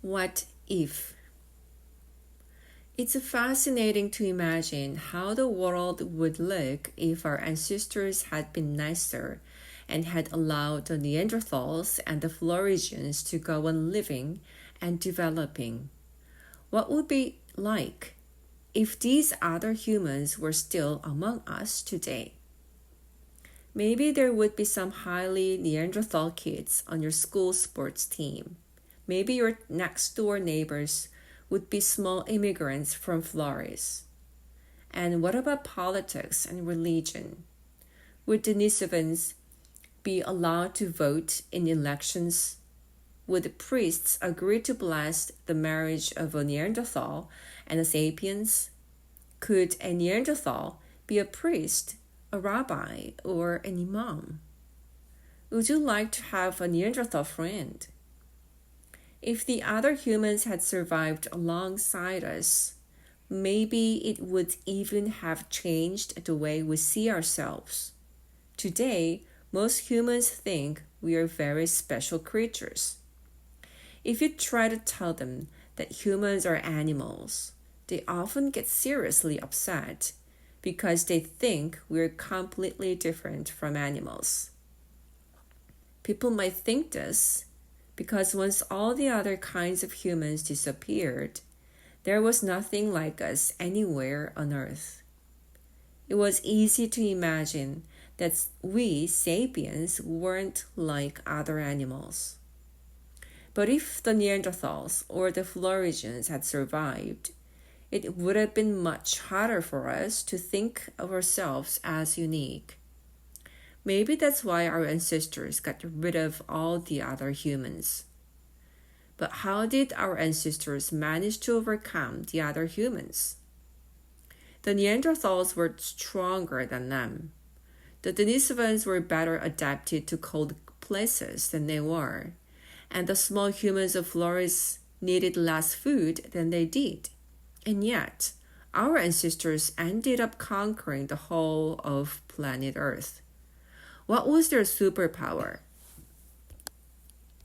What if? It's fascinating to imagine how the world would look if our ancestors had been nicer and had allowed the Neanderthals and the Floridians to go on living and developing. What would it be like if these other humans were still among us today? Maybe there would be some highly Neanderthal kids on your school sports team. Maybe your next door neighbors would be small immigrants from Flores. And what about politics and religion? Would Denisovans be allowed to vote in elections? Would priests agree to bless the marriage of a Neanderthal and a sapiens? Could a Neanderthal be a priest, a rabbi, or an imam? Would you like to have a Neanderthal friend? If the other humans had survived alongside us, maybe it would even have changed the way we see ourselves. Today, most humans think we are very special creatures. If you try to tell them that humans are animals, they often get seriously upset because they think we're completely different from animals. People might think this because once all the other kinds of humans disappeared, there was nothing like us anywhere on Earth. It was easy to imagine that we, sapiens, weren't like other animals. But if the Neanderthals or the Floridians had survived, it would have been much harder for us to think of ourselves as unique. Maybe that's why our ancestors got rid of all the other humans. But how did our ancestors manage to overcome the other humans? The Neanderthals were stronger than them. The Denisovans were better adapted to cold places than they were, and the small humans of Flores needed less food than they did. And yet, our ancestors ended up conquering the whole of planet Earth. What was their superpower?